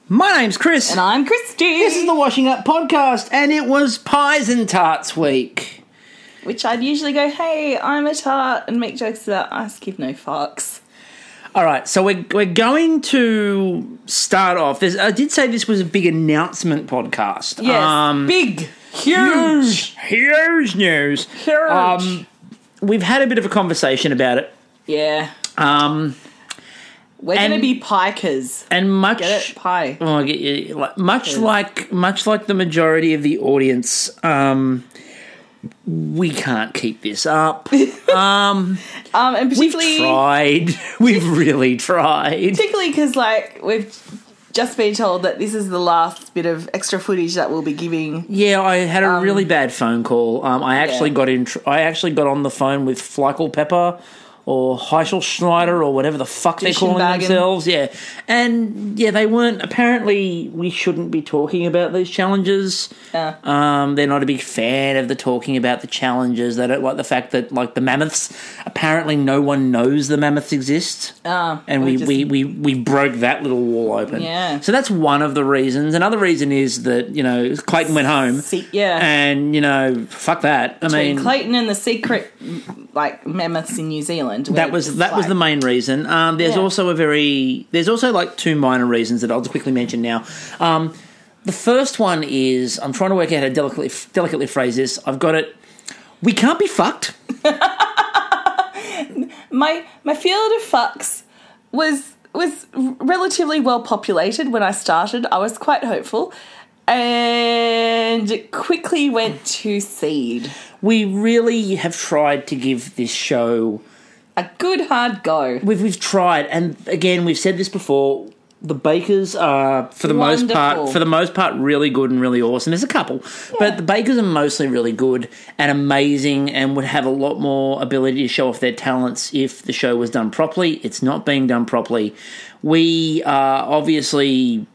My name's Chris. And I'm Kristie. This is the Washing Up Podcast, and it was Pies and Tarts week. Which I'd usually go, hey, I'm a tart, and make jokes about us give no fucks. All right, so we're going to start off. I did say this was a big announcement podcast. Yes, big, huge news. Huge. We've had a bit of a conversation about it. Yeah. We're going to be pikers. And much... Get it? Pie. Oh, I get you. Much like the majority of the audience, we can't keep this up. And particularly... We've tried. We've really tried. Particularly because, we've just been told that this is the last bit of extra footage that we'll be giving. Yeah, I had a really bad phone call. I actually got on the phone with Fleischl Pepper or Heichelschneider or whatever the fuck they're calling themselves. Yeah. And, yeah, they weren't... Apparently, we shouldn't be talking about these challenges. They're not a big fan of the talking about the challenges. They don't like the fact that, the mammoths, apparently no one knows the mammoths exist. And we broke that little wall open. Yeah. So that's one of the reasons. Another reason is that, Clayton went home. Yeah. And, fuck that. Between Clayton and the secret, mammoths in New Zealand. That was the main reason. There's also two minor reasons that I'll just quickly mention now. The first one is, I'm trying to work out how to delicately phrase this. I've got it. We can't be fucked. My field of fucks was relatively well populated when I started. I was quite hopeful. And it quickly went to seed. We really have tried to give this show a good hard go. We've tried, and again, we've said this before. The bakers are, for the most part, really good and really awesome. There's a couple, but the bakers are mostly really good and amazing, and would have a lot more ability to show off their talents if the show was done properly. It's not being done properly. We obviously.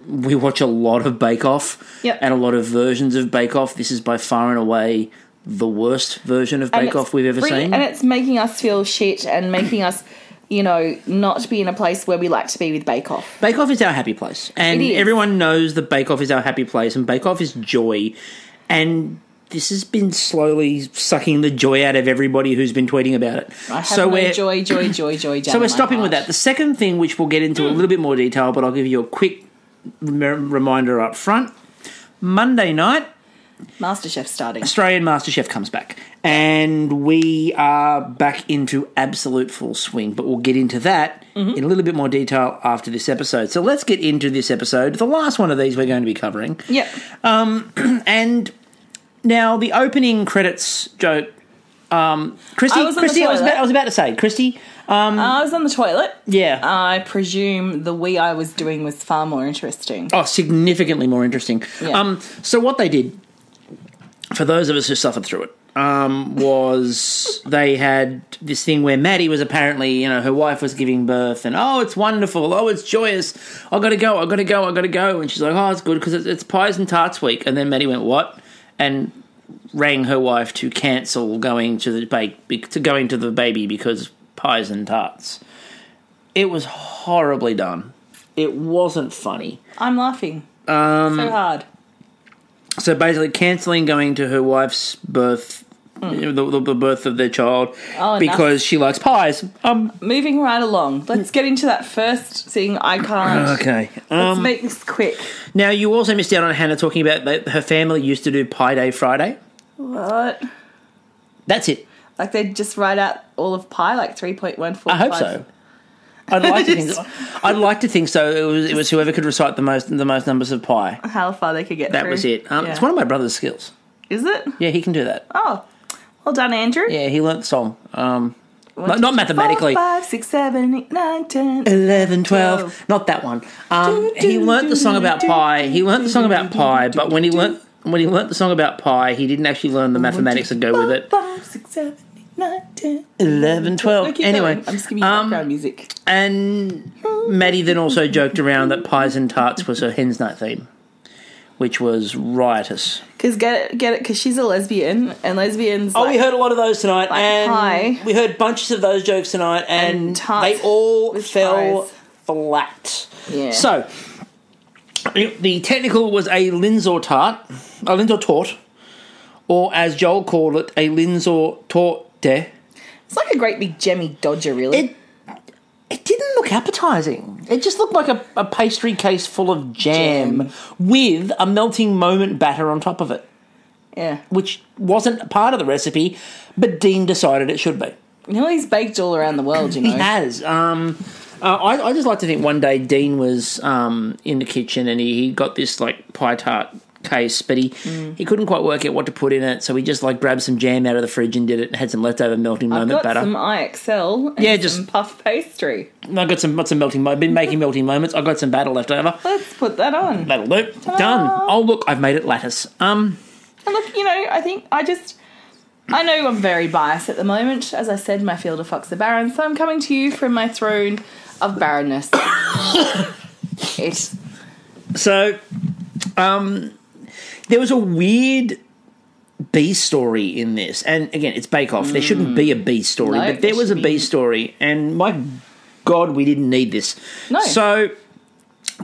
We watch a lot of Bake Off and a lot of versions of Bake Off. This is by far and away the worst version of Bake Off we've ever seen. And it's making us feel shit and making us, not be in a place where we like to be with Bake Off. Bake Off is our happy place. And everyone knows that Bake Off is our happy place, and Bake Off is joy. And this has been slowly sucking the joy out of everybody who's been tweeting about it. I have joy down So we're stopping with that. The second thing, which we'll get into a little bit more detail, but I'll give you a quick reminder up front. Monday night, MasterChef starting. Australian MasterChef comes back, and we are back into absolute full swing, but we'll get into that in a little bit more detail after this episode. So let's get into this episode, the last one of these we're going to be covering. Yep. And now the opening credits joke, Kristie, I was about to say, Kristie. I was on the toilet. Yeah. I presume the wee I was doing was far more interesting. Oh, significantly more interesting. Yeah. So what they did, for those of us who suffered through it, was they had this thing where Maddie was apparently, her wife was giving birth, and, oh, it's wonderful, oh, it's joyous, I've got to go. And she's like, oh, it's good because it's Pies and Tarts week. And then Maddie went, what? And rang her wife to cancel going to the baby because Pies and Tarts. It was horribly done. It wasn't funny. I'm laughing. So hard. So basically cancelling going to her wife's birth, the birth of their child, because she likes pies. Moving right along. Let's get into that first thing. I can't. Okay. Let's make this quick. Now, you also missed out on Hannah talking about that her family used to do Pie Day Friday. What? That's it. They'd just write out all of pie, 3.145. I hope so. I'd like to think so. It was whoever could recite the most numbers of pi. How far they could get That through. was it. It's one of my brother's skills. Is it? Yeah, he can do that. Oh, well done, Andrew. Yeah, he learnt the song. Not mathematically. 4, 5, 6, 7, 8, 9, 10, 11, 12. Not that one. He learnt the song about pie. But when he learnt the song about pie, he didn't actually learn the mathematics that go with it. 5, 6, 7, 8, 9, 10, 11, 12. Anyway. I'm just giving you background music. And Maddie then also joked around that Pies and Tarts was her hen's night theme, which was riotous. Because get it? Because she's a lesbian, and lesbians. We heard a lot of those tonight, and pie. We heard bunches of those jokes tonight, and they all fell flat. Yeah. So The technical was a Lindsor tart, or as Joel called it, a Lindsor torte. It's like a great big jammy dodger, really. It didn't look appetising. It just looked like a pastry case full of jam with a melting moment batter on top of it. Yeah. Which wasn't part of the recipe, but Dean decided it should be. He's baked all around the world, He has. I just like to think one day Dean was in the kitchen and he got this like pie tart case, but he couldn't quite work out what to put in it, so he just like grabbed some jam out of the fridge and did it and had some leftover melting moment batter. I've got some IXL and some puff pastry. I got some melting. I've been making melting moments. I got some batter left over. Let's put that on. That'll do. Ta-da. Done. Oh look, I've made it lattice. And look, I think I know I'm very biased at the moment. As I said, my field of fucks are barren, so I'm coming to you from my throne of barrenness. There was a weird B story in this, and again, it's Bake Off. There shouldn't be a B story, but there was a B story, and my God, we didn't need this. No. So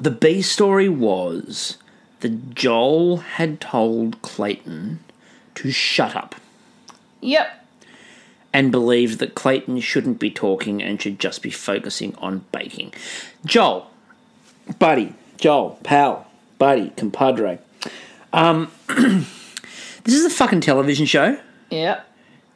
the B story was that Joel had told Clayton to shut up. Yep. And believed that Clayton shouldn't be talking and should just be focusing on baking. Joel, buddy, pal, buddy, compadre. This is a fucking television show. Yep.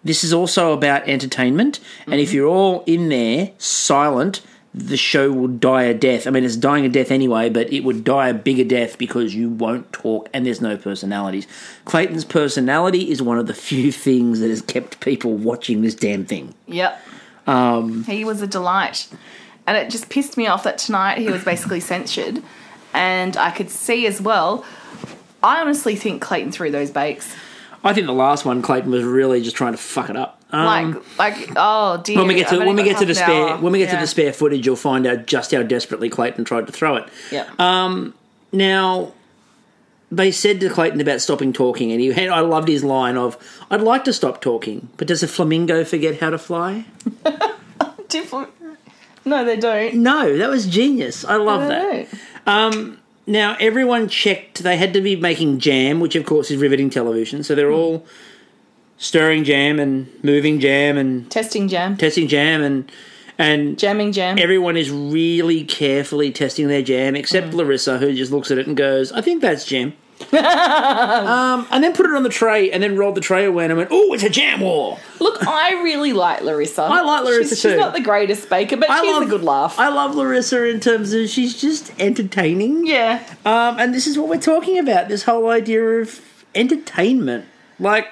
This is also about entertainment. And if you're all in there silent, the show will die a death. I mean, it's dying a death anyway, but it would die a bigger death because you won't talk and there's no personalities. Clayton's personality is one of the few things that has kept people watching this damn thing. Yep. He was a delight. And it just pissed me off that tonight he was basically censured. And I could see as well, I honestly think Clayton threw those bakes. I think the last one, Clayton was really just trying to fuck it up. Oh dear. When we get to the spare footage, you'll find out just how desperately Clayton tried to throw it. Yeah. Now, they said to Clayton about stopping talking, and I loved his line of, "I'd like to stop talking, but does a flamingo forget how to fly?" No, they don't. No, that was genius. I love that. Now, everyone checked. They had to be making jam, which, of course, is riveting television. So they're all stirring jam and moving jam and... Testing jam and jamming jam. Everyone is really carefully testing their jam, except Larissa, who just looks at it and goes, "I think that's jam." And then put it on the tray and then rolled the tray away and went, "Oh, it's a jam war." Look, I really like Larissa. I like Larissa too. She's not the greatest baker, but she's a good laugh. I love Larissa in terms of she's just entertaining. Yeah. And this is what we're talking about, this whole idea of entertainment. Like,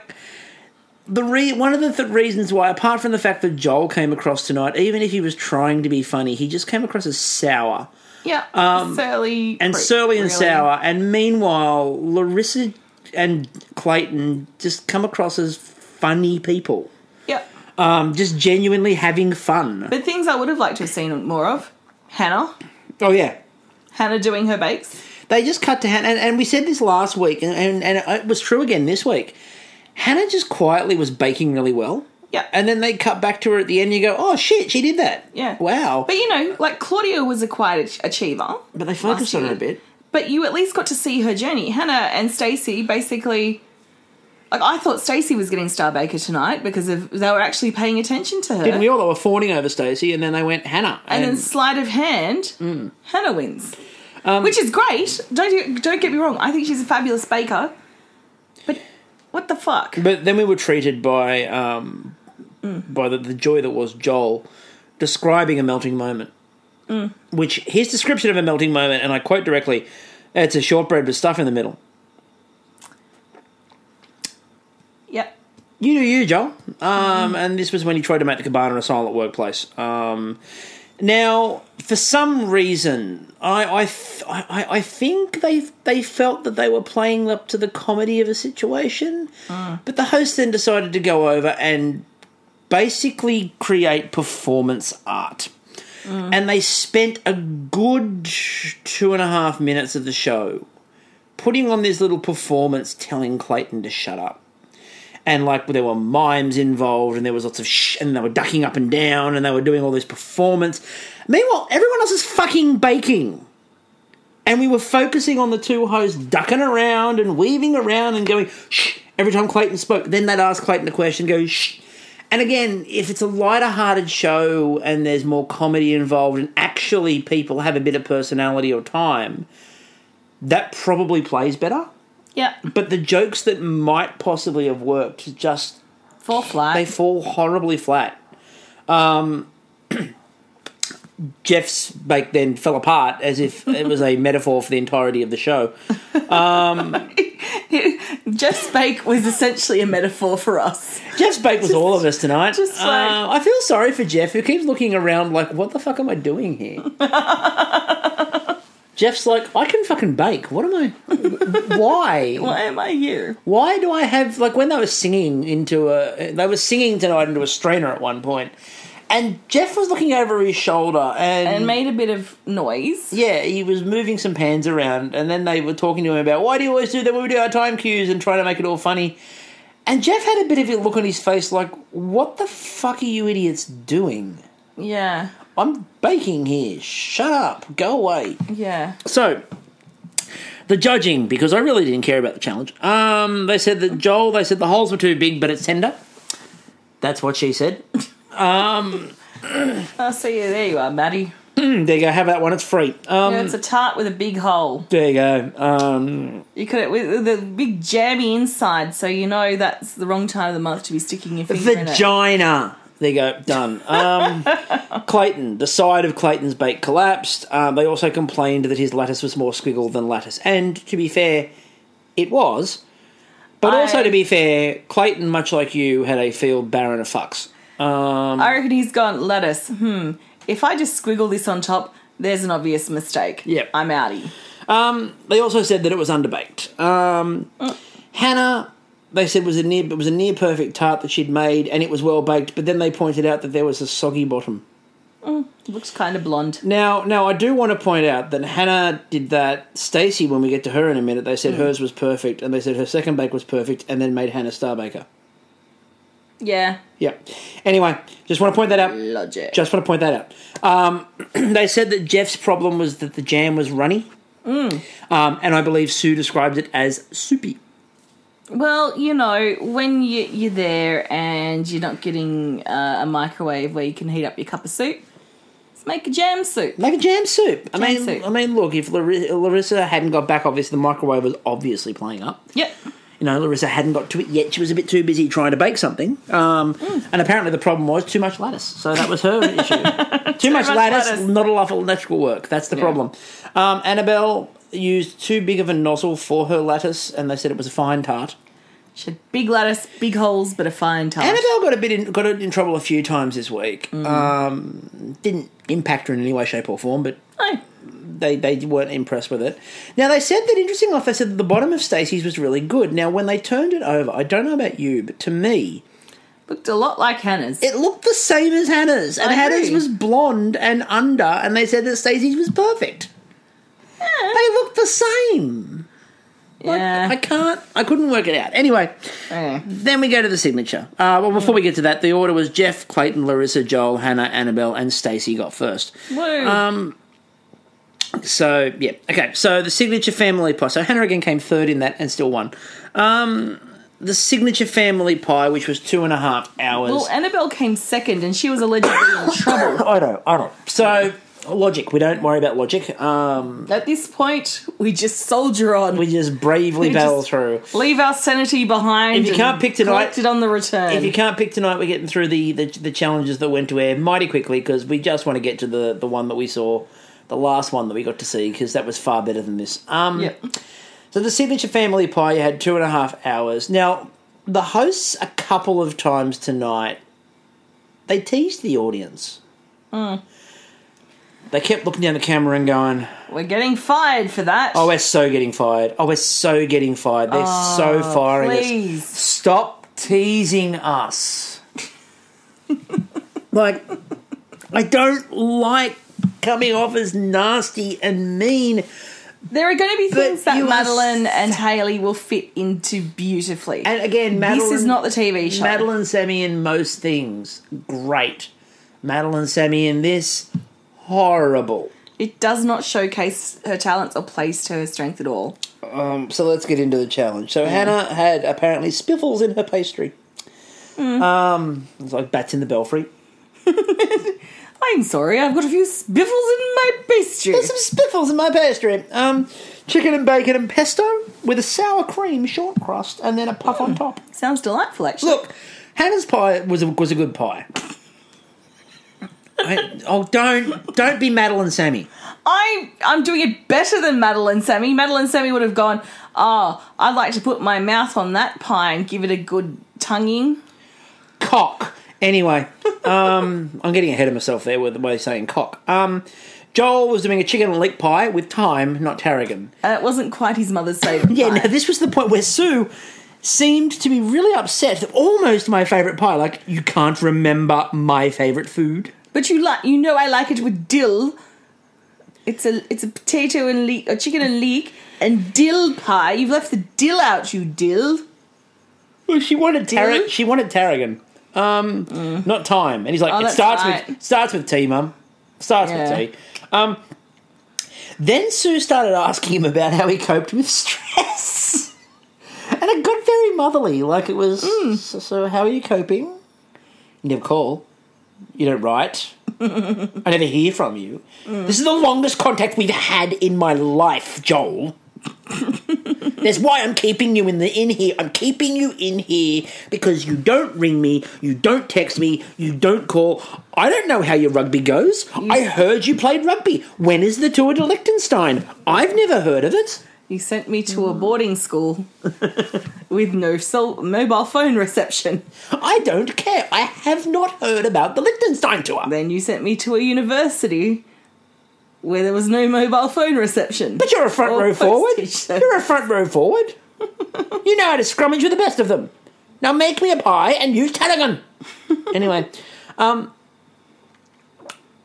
one of the reasons why, apart from the fact that Joel came across tonight, even if he was trying to be funny, he just came across as sour. Yeah, surly and sour. And meanwhile, Larissa and Clayton just come across as funny people. Yeah. Just genuinely having fun. But things I would have liked to have seen more of. Hannah. Oh, yeah. Hannah doing her bakes. They just cut to Hannah. And we said this last week, and it was true again this week. Hannah just quietly was baking really well. Yeah. And then they cut back to her at the end and you go, "Oh, shit, she did that." Yeah. Wow. But, Claudia was a quiet achiever. But they focused on her a bit. But you at least got to see her journey. Hannah and Stacey basically... I thought Stacey was getting Star Baker tonight because they were actually paying attention to her. Didn't we all? They were fawning over Stacey and then they went Hannah. And then sleight of hand, Hannah wins. Which is great. Don't get me wrong. I think she's a fabulous baker. But what the fuck? But then we were treated by the joy that was Joel describing a melting moment. Which, his description of a melting moment, and I quote directly, "It's a shortbread with stuff in the middle." Yep. You do you, Joel. And this was when he tried to make the cabana a silent workplace. Now, for some reason, I think they felt that they were playing up to the comedy of a situation, but the host then decided to go over and basically create performance art. And they spent a good 2.5 minutes of the show putting on this little performance telling Clayton to shut up. And, there were mimes involved, and there was lots of and they were ducking up and down, and they were doing all this performance. Meanwhile, everyone else is fucking baking. And we were focusing on the two hosts ducking around and weaving around and going, shh, every time Clayton spoke. Then they'd ask Clayton a question, go, shh. And again, if it's a lighter-hearted show and there's more comedy involved and actually people have a bit of personality or time, that probably plays better. Yeah. But the jokes that might possibly have worked just... fall flat. They fall horribly flat. Jeff's bake then fell apart as if it was a metaphor for the entirety of the show. Jeff's bake was essentially a metaphor for us. Jeff's bake was all of us tonight. Just like... I feel sorry for Jeff, who keeps looking around like, what the fuck am I doing here? Jeff's like, I can fucking bake. What am I... Why? Why am I here? Why do I have... Like, when they were singing into a... They were singing tonight into a strainer at one point, and Jeff was looking over his shoulder and made a bit of noise. Yeah, he was moving some pans around, and then they were talking to him about, why do you always do that when we do our time cues, and trying to make it all funny. And Jeff had a bit of a look on his face like, what the fuck are you idiots doing? Yeah. I'm baking here. Shut up. Go away. Yeah. So, the judging, because I really didn't care about the challenge. They said that the holes were too big, but it's tender. That's what she said. Oh, so yeah, there you are, Maddie. There you go. Have that one. It's free. Yeah, it's a tart with a big hole. There you go. You could with the big jammy inside, so you know that's the wrong time of the month to be sticking your finger in it. Vagina. There you go. Done. Clayton. The side of Clayton's bake collapsed. They also complained that his lattice was more squiggle than lattice. And to be fair, it was. But also to be fair, Clayton, much like you, had a field barren of fucks. I reckon he's gone, lettuce. If I just squiggle this on top, there's an obvious mistake. Yep. I'm outie. They also said that it was underbaked. Hannah, they said, was a near perfect tart that she'd made, and it was well baked. But then they pointed out that there was a soggy bottom. Looks kind of blonde. Now, I do want to point out that Hannah did that. Stacey, when we get to her in a minute, they said hers was perfect, and they said her second bake was perfect, and then made Hannah star baker. Yeah. Yeah. Anyway, just want to point that out. Logic. Just want to point that out. They said that Jeff's problem was that the jam was runny. And I believe Sue described it as soupy. Well, you know, when you're there and you're not getting a microwave where you can heat up your cup of soup, let's make a jam soup. Make a jam soup. I mean, soup. Look, if Larissa hadn't got back, obviously the microwave was obviously playing up. Yep. You know, Larissa hadn't got to it yet. She was a bit too busy trying to bake something. And apparently the problem was too much lattice. So that was her issue. too much lattice, not enough electrical work. That's the problem. Annabelle used too big of a nozzle for her lattice, and they said it was a fine tart. She had big lattice, big holes, but a fine tart. Annabelle got in trouble a few times this week. Didn't impact her in any way, shape or form, but... No. They weren't impressed with it. Now, they said that, interesting enough, they said that the bottom of Stacey's was really good. Now, when they turned it over, I don't know about you, but to me... Looked a lot like Hannah's. It looked the same as Hannah's. And Hannah's was blonde and under, and they said that Stacey's was perfect. Yeah. They looked the same. Yeah. I couldn't work it out. Anyway, then we go to the signature. Well, before we get to that, the order was Jeff, Clayton, Larissa, Joel, Hannah, Annabelle, and Stacey got first. Woo. So, yeah. Okay, so the signature family pie. So Hannah again came third in that and still won. The signature family pie, which was 2.5 hours. Well, Annabelle came second and she was allegedly in trouble. I know. So, logic. We don't worry about logic. At this point, we just soldier on. We just bravely battle through. Leave our sanity behind. If you can't pick tonight, collect it on the return. If you can't pick tonight, we're getting through the challenges that went to air mighty quickly because we just want to get to the one that we saw. The last one that we got to see, because that was far better than this. So the signature family pie, you had 2.5 hours. Now, the hosts a couple of times tonight, they teased the audience. They kept looking down the camera and going... We're getting fired for that. Oh, we're so getting fired. They're so firing please. us. Stop teasing us. Like, I don't like... coming off as nasty and mean. There are going to be things that Madeline and Hayley will fit into beautifully. And again, this is not the TV show. Madeline, Sammy in most things, great. Madeline, Sammy in this, horrible. It does not showcase her talents or plays to her strength at all. So let's get into the challenge. So Hannah had apparently spiffles in her pastry. It's like bats in the belfry. I'm sorry, I've got a few spiffles in my pastry. There's some spiffles in my pastry. Chicken and bacon and pesto with a sour cream short crust and then a puff on top. Sounds delightful, actually. Look, Hannah's pie was a good pie. Don't be Madeline Sammy. I'm doing it better than Madeline Sammy. Madeline Sammy would have gone, I'd like to put my mouth on that pie and give it a good tonguing. Cock. Anyway, I'm getting ahead of myself there with the way of saying cock. Joel was doing a chicken and leek pie with thyme, not tarragon. It wasn't quite his mother's favourite pie. Yeah, no, this was the point where Sue seemed to be really upset that almost my favourite pie. Like, you can't remember my favourite food. But I like it with dill. It's a potato and leek, or chicken and leek, and dill pie. You've left the dill out, you dill. Well, she wanted tarragon. Not thyme. And he's like, starts with tea, Mum. Starts with tea. Then Sue started asking him about how he coped with stress. And it got very motherly. Like it was, so how are you coping? You never call. You don't write. I never hear from you. This is the longest contact we've had in my life, Joel. That's why I'm keeping you in here. I'm keeping you in here because you don't ring me, you don't text me, you don't call. I don't know how your rugby goes. I heard you played rugby. When is the tour to Liechtenstein? I've never heard of it. You sent me to a boarding school with no mobile phone reception. I don't care. I have not heard about the Liechtenstein tour. Then you sent me to a university where there was no mobile phone reception. But you're a front row forward. You're a front row forward. You know how to scrummage with the best of them. Now make me a pie and use tarragon. Anyway,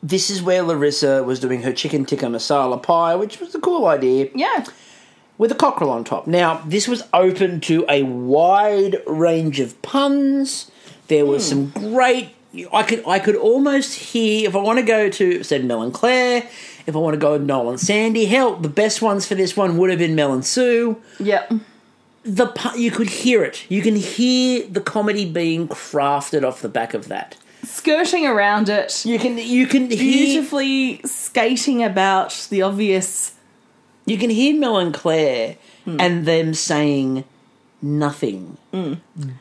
this is where Larissa was doing her chicken tikka masala pie, which was a cool idea. Yeah. With a cockerel on top. Now, this was open to a wide range of puns. There was some great... I could almost hear, if I want to go to, said Mel and Claire, if I want to go with Noel and Sandy, hell, the best ones for this one would have been Mel and Sue. Yep. You could hear it. You can hear the comedy being crafted off the back of that. Skirting around it. You can hear... Beautifully skating about the obvious... You can hear Mel and Claire and them saying nothing,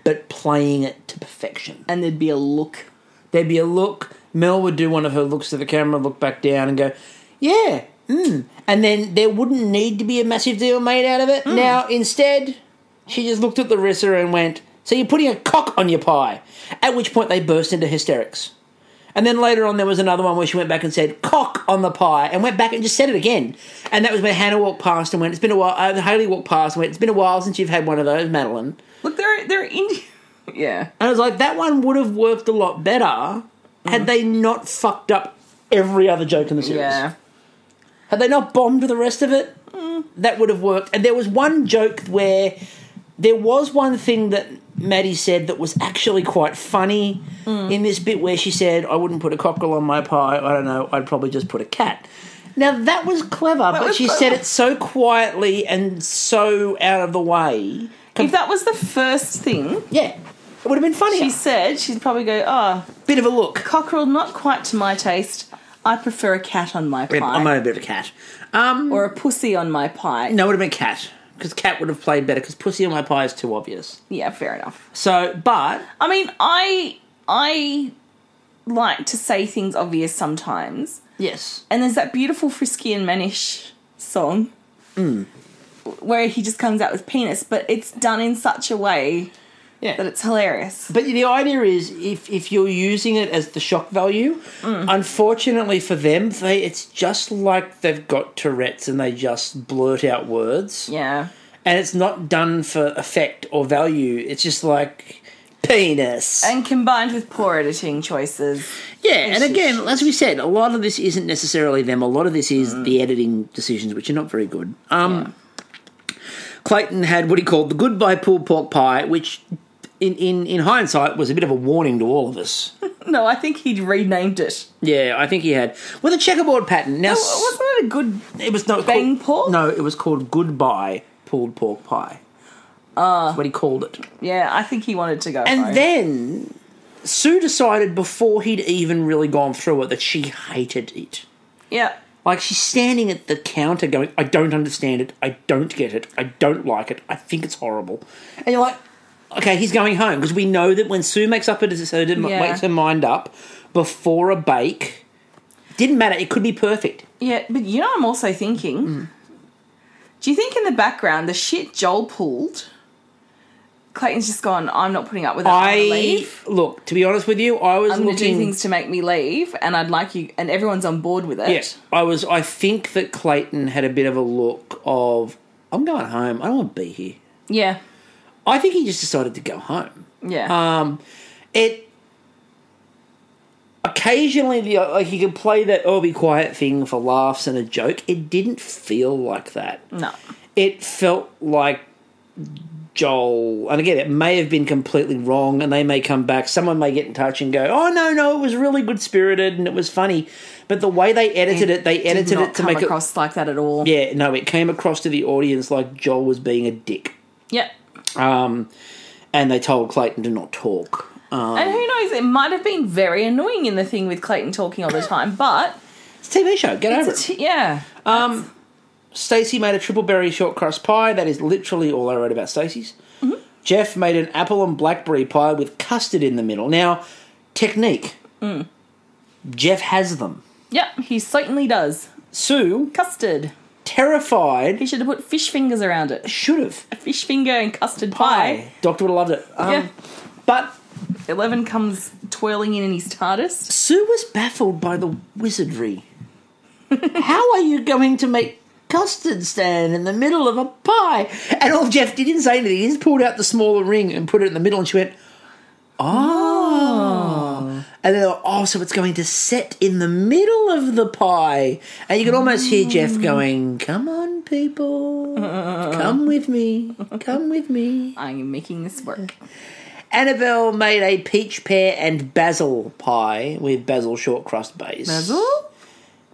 but playing it to perfection. And there'd be a look. Mel would do one of her looks to the camera, look back down and go, yeah, And then there wouldn't need to be a massive deal made out of it. Now, instead, she just looked at Larissa and went, so you're putting a cock on your pie. At which point they burst into hysterics. And then later on there was another one where she went back and said, cock on the pie, and went back and just said it again. And that was when Hannah walked past and went, it's been a while. Hayley walked past and went, it's been a while since you've had one of those, Madeline. Look, they're in... Yeah. And I was like, that one would have worked a lot better had they not fucked up every other joke in the series. Yeah. Had they not bombed the rest of it, that would have worked. And there was one joke where there was one thing that Maddie said that was actually quite funny in this bit where she said, I wouldn't put a cockerel on my pie. I don't know. I'd probably just put a cat. Now, that was clever, but she said it so quietly and so out of the way. If that was the first thing... Yeah. It would have been funnier. She said, she'd probably go, bit of a look. Cockerel, not quite to my taste. I prefer a cat on my pie. I'm a bit of a cat. Or a pussy on my pie. No, it would have been cat. Because cat would have played better, because pussy on my pie is too obvious. Yeah, fair enough. So, but... I mean, I like to say things obvious sometimes. Yes. And there's that beautiful Frisky and Manish song where he just comes out with penis, but it's done in such a way that it's hilarious. But the idea is, if you're using it as the shock value, unfortunately for them, it's just like they've got Tourette's and they just blurt out words. Yeah. And it's not done for effect or value. It's just like... penis. And combined with poor editing choices. Yeah, and again, as we said, a lot of this isn't necessarily them. A lot of this is the editing decisions, which are not very good. Clayton had what he called the goodbye pulled pork pie, which in hindsight was a bit of a warning to all of us. No, I think he'd renamed it. Yeah, I think he had. With a checkerboard pattern. Now, Wasn't it a good it was not bang called, pork? No, it was called Goodbye Pulled Pork Pie. That's what he called it. Yeah, I think he wanted to go And home. then Sue decided before he'd even really gone through it that she hated it. Yeah. Like, she's standing at the counter going, I don't understand it, I don't get it, I don't like it, I think it's horrible. And you're like, okay, he's going home. Because we know that when Sue makes her mind up before a bake, didn't matter, it could be perfect. Yeah, but you know I'm also thinking, do you think in the background the shit Joel pulled, Clayton's just gone, I'm not putting up with it, I'm going to leave. Look, to be honest with you, I'm going to do things to make me leave, and I'd like you, and everyone's on board with it. Yeah, I think that Clayton had a bit of a look of, I'm going home, I don't want to be here. Yeah. I think he just decided to go home. Yeah. It occasionally, like, you could play that be quiet thing for laughs and a joke. It didn't feel like that. No. It felt like Joel, and again, it may have been completely wrong, and they may come back. Someone may get in touch and go, "Oh no, it was really good spirited and it was funny." But the way they edited it to make it across like that at all. Yeah, no, it came across to the audience like Joel was being a dick. Yeah. And they told Clayton to not talk. And who knows, it might have been very annoying in the thing with Clayton talking all the time, but it's a TV show. Get over it. Yeah. Stacey made a triple berry short crust pie. That is literally all I wrote about Stacey's. Mm-hmm. Jeff made an apple and blackberry pie with custard in the middle. Now, technique. Jeff has them. Yep, he certainly does. Sue. Custard. Terrified. He should have put fish fingers around it. Should have. A fish finger and custard pie. Doctor would have loved it. Yeah. But 11 comes twirling in his TARDIS. Sue was baffled by the wizardry. How are you going to make custard stand in the middle of a pie? And all Jeff didn't say anything. He just pulled out the smaller ring and put it in the middle, and she went, oh. And then, so it's going to set in the middle of the pie. And you could almost hear Jeff going, come on, people. Come with me. Come with me. I'm making this work. Annabelle made a peach, pear, and basil pie with basil short crust base. Basil?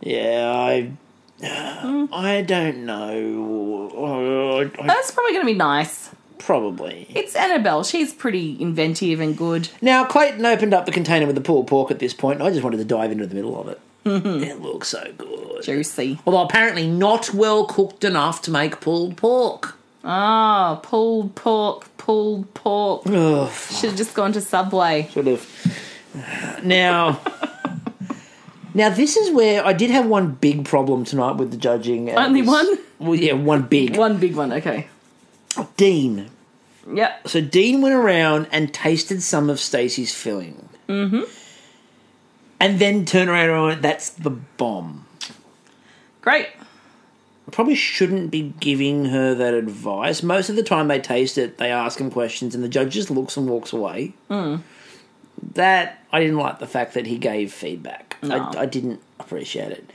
Yeah, I don't know. That's probably going to be nice. Probably. It's Annabelle. She's pretty inventive and good. Now, Clayton opened up the container with the pulled pork at this point, and I just wanted to dive into the middle of it. It looks so good. Juicy. Although apparently not well cooked enough to make pulled pork. Oh, pulled pork. Oh, should have just gone to Subway. Should have. Now, this is where I did have one big problem tonight with the judging. Only one? Well, yeah, one big. One big one, okay. Dean. Yep. So Dean went around and tasted some of Stacey's filling. Mm-hmm. And then turned around and went, that's the bomb. Great. Probably shouldn't be giving her that advice. Most of the time they taste it, they ask him questions, and the judge just looks and walks away. That, I didn't like the fact that he gave feedback. No. I didn't appreciate it.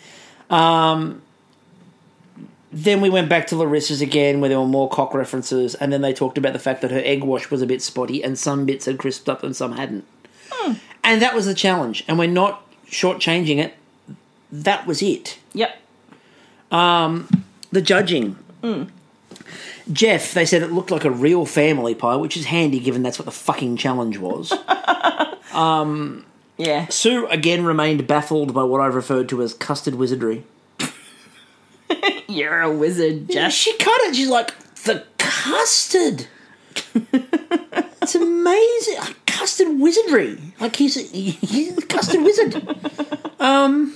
Then we went back to Larissa's again, where there were more cock references, and then they talked about the fact that her egg wash was a bit spotty, and some bits had crisped up and some hadn't. And that was the challenge, and we're not shortchanging it. That was it. Yep. The judging. Jeff, they said it looked like a real family pie, which is handy given that's what the fucking challenge was. Yeah. Sue again remained baffled by what I've referred to as custard wizardry. You're a wizard, Jeff. Yeah, she cut it. She's like, the custard. It's amazing. Like, custard wizardry. Like, he's a custard wizard. And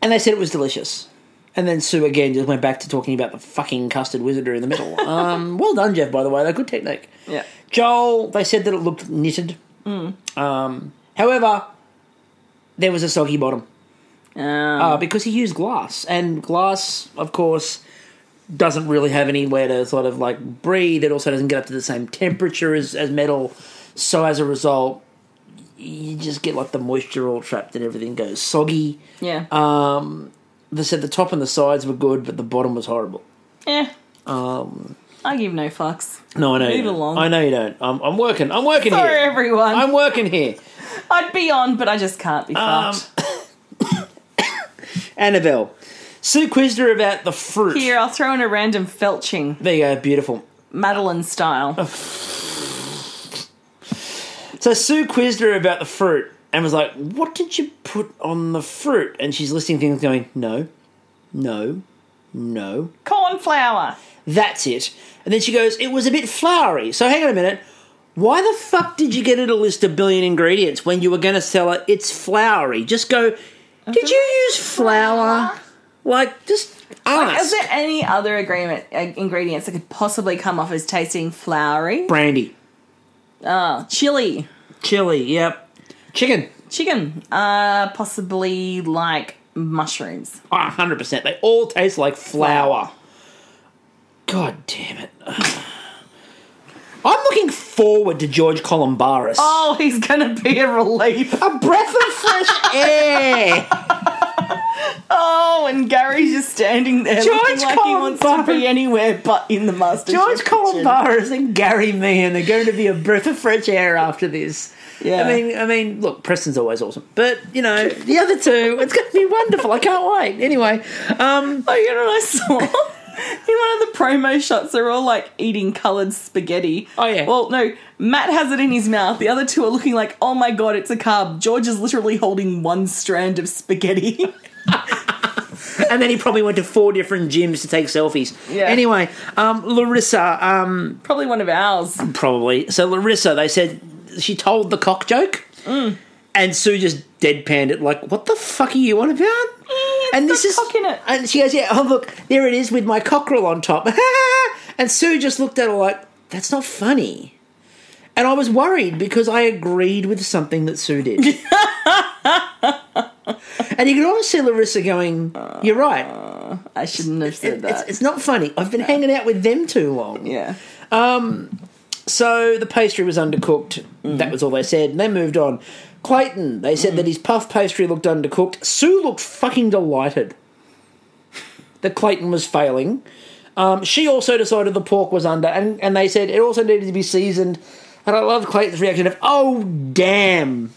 they said it was delicious. And then Sue again just went back to talking about the fucking custard wizardry in the middle. Well done, Jeff, by the way. They're good technique. Yeah. Joel, they said that it looked knitted. However, there was a soggy bottom. Because he used glass. And glass, of course, doesn't really have anywhere to sort of, like, breathe. It also doesn't get up to the same temperature as metal. So as a result, you just get, like, the moisture all trapped and everything goes soggy. Yeah. They said the top and the sides were good, but the bottom was horrible. Yeah. I give no fucks. No, I know. Move you don't. along. I know you don't. I'm working. I'm working here. Sorry, everyone. I'm working here. I'd be on, but I just can't be fucked. Annabelle. Sue quizzed her about the fruit. Here, I'll throw in a random felching. There you go, beautiful. Madeline style. So Sue quizzed her about the fruit and was like, what did you put on the fruit? And she's listing things going, no. Cornflour. That's it. And then she goes, it was a bit floury. So hang on a minute. Why the fuck did you get her to list a billion ingredients when you were going to sell it? It's floury. Just go, did you use flour? Like, just ask. Like, is there any other ingredients that could possibly come off as tasting floury? Brandy. Chili. Chili, yep. Chicken. Possibly like mushrooms. 100%. They all taste like flour. God damn it. I'm looking forward to George Columbaris. Oh, he's going to be a relief. A breath of fresh air. Oh, and Gary's just standing there looking like he wants to be anywhere but in the MasterChef George kitchen. Columbaris and Gary Meehan are going to be a breath of fresh air after this. Yeah. I mean, look, Preston's always awesome. But, you know, the other two, it's going to be wonderful. I can't wait. Anyway. You know what I saw? In one of the promo shots, they're all, like, eating coloured spaghetti. Oh, yeah. Well, no, Matt has it in his mouth. The other two are looking like, oh, my God, it's a carb. George is literally holding one strand of spaghetti. And then he probably went to 4 different gyms to take selfies. Yeah. Anyway, Larissa... Probably one of ours. Probably. So Larissa, they said she told the cock joke, and Sue just deadpanned it like, what the fuck are you on about? And this is cock in it. And she goes, yeah, oh, look, there it is with my cockerel on top. And Sue just looked at her like, that's not funny. And I was worried because I agreed with something that Sue did. And you could always see Larissa going, you're right. I shouldn't have said that. It's not funny. I've been hanging out with them too long. Yeah. So the pastry was undercooked. That was all they said. And they moved on. Clayton, they said that his puff pastry looked undercooked. Sue looked fucking delighted that Clayton was failing. She also decided the pork was under, and they said it also needed to be seasoned. And I loved Clayton's reaction of, oh, damn,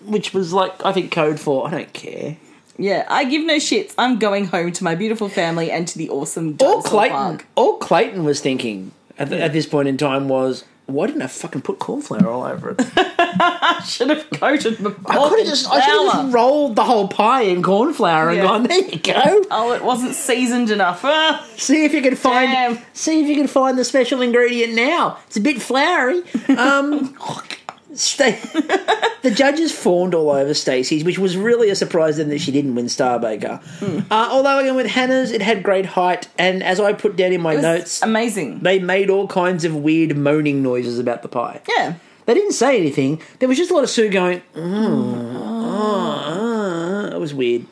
which was like, I think, code for, I don't care. Yeah, I give no shits. I'm going home to my beautiful family and to the awesome dinosaur park. All Clayton was thinking at this point in time was, why didn't I fucking put cornflour all over it? I should have coated my pork I should have just rolled the whole pie in cornflour and gone, there you go. Oh, it wasn't seasoned enough. See if you can find the special ingredient now. It's a bit floury. The judges fawned all over Stacey's, which was really a surprise then that she didn't win Star Baker. Although again with Hannah's, it had great height, and as I put down in my notes, amazing. They made all kinds of weird moaning noises about the pie. Yeah. They didn't say anything. There was just a lot of Sue going, it was weird.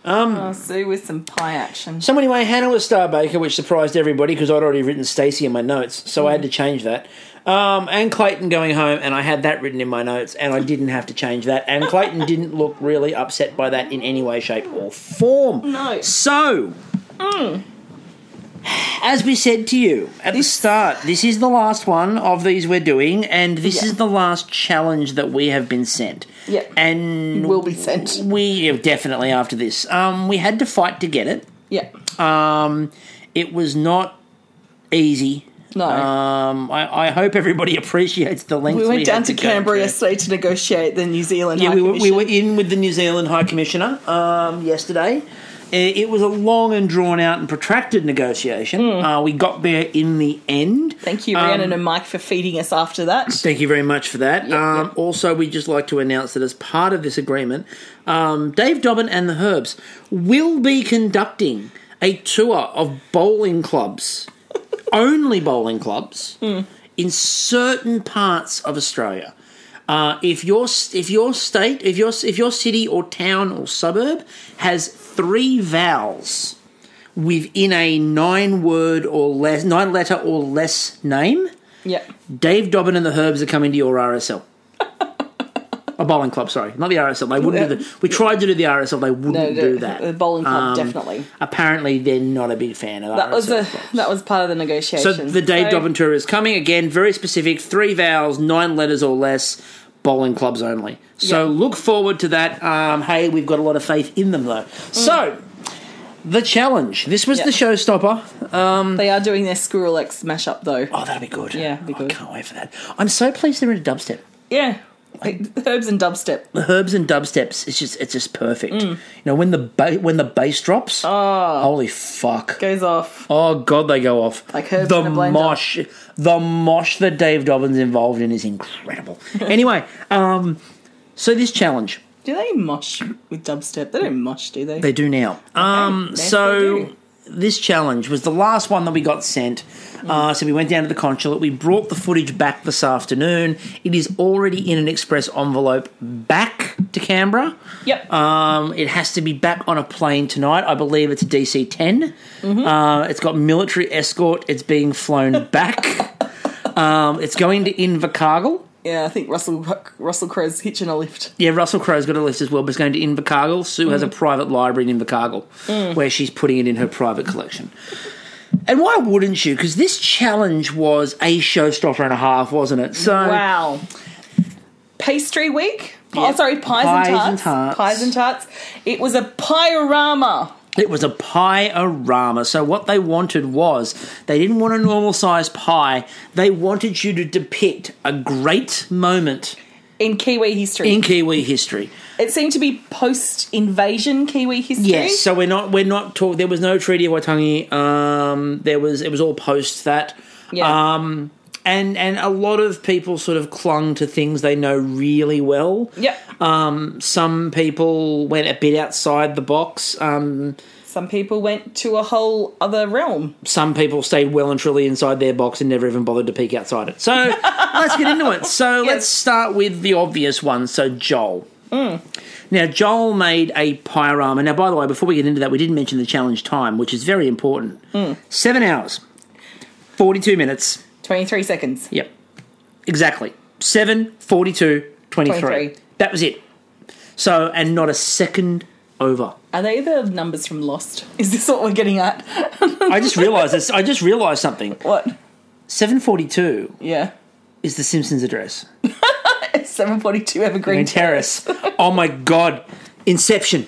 Sue with some pie action. So anyway, Hannah was Star Baker, which surprised everybody because I'd already written Stacey in my notes, so I had to change that. And Clayton going home, and I had that written in my notes, and I didn't have to change that. And Clayton didn't look really upset by that in any way, shape, or form. No. So, as we said to you at the start, this is the last one of these we're doing, and this is the last challenge that we have been sent. Yeah. And will be sent. We definitely after this. We had to fight to get it. Yeah. It was not easy. No. I hope everybody appreciates the length we went down to go Canberra through. yesterday to negotiate the New Zealand High Commission. we were in with the New Zealand High Commissioner yesterday. It was a long and drawn-out and protracted negotiation. We got there in the end. Thank you, Rhiannon and Mike, for feeding us after that. Thank you very much for that. Yep. Also, we'd just like to announce that as part of this agreement, Dave Dobbin and the Herbs will be conducting a tour of bowling clubs, only bowling clubs, in certain parts of Australia. If your city or town or suburb has 3 vowels within a 9-letter or less name, Dave Dobbin and the Herbs are coming to your RSL. A bowling club, sorry, not the RSL. They wouldn't do that. We tried to do the RSL. They wouldn't do that. The bowling club, definitely. Apparently, they're not a big fan of that. RSL That was part of the negotiation. So the Dave Dobbin tour is coming again. Very specific: 3 vowels, 9 letters or less. bowling clubs only. So look forward to that. Hey, we've got a lot of faith in them, though. So, the challenge. This was the showstopper. They are doing their Squirrel X mashup, though. Oh, that'll be good. Yeah, it'll be good. I can't wait for that. I'm so pleased they're into dubstep. Yeah. Like herbs and dubstep. The herbs and dubsteps, it's just perfect. You know, when the bass drops, holy fuck. Goes off. Oh, God, they go off. Like herbs in a blender. The mosh that Dave Dobbins involved in is incredible. Anyway, so this challenge. Do they mosh with dubstep? They don't mosh, do they? They do now. So this challenge was the last one that we got sent. So we went down to the consulate. We brought the footage back this afternoon. It is already in an express envelope back to Canberra. Yep. It has to be back on a plane tonight. I believe it's a DC-10. It's got military escort. It's being flown back. It's going to Invercargill. Yeah, I think Russell Crowe's hitching a lift. Yeah, Russell Crowe's got a lift as well, but it's going to Invercargill. Sue has a private library in Invercargill where she's putting it in her private collection. And why wouldn't you? Because this challenge was a showstopper and a half, wasn't it? So wow. Pastry week? Yep. Oh, sorry, pies and tarts. Pies and tarts. It was a Pie-a-rama. It was a Pie-a-rama. So what they wanted was, they didn't want a normal size pie. They wanted you to depict a great moment in Kiwi history. It seemed to be post-invasion Kiwi history. Yes, so we're not talking. There was no Treaty of Waitangi. It was all post that. Yeah. And a lot of people sort of clung to things they know really well. Yep. Some people went a bit outside the box. Some people went to a whole other realm. Some people stayed well and truly inside their box and never even bothered to peek outside it. So let's get into it. So let's start with the obvious one. So Joel. Now, Joel made a Pie-a-rama. Now, by the way, before we get into that, we didn't mention the challenge time, which is very important. 7 hours, 42 minutes. 23 seconds. Yep. Exactly. 7, 42, 23. That was it. So, and not a second over. Are they the numbers from Lost? Is this what we're getting at? I just realised this. I just realised something. What? 742 Yeah. is the Simpsons address. 742 Evergreen Terrace. Oh, my God. Inception.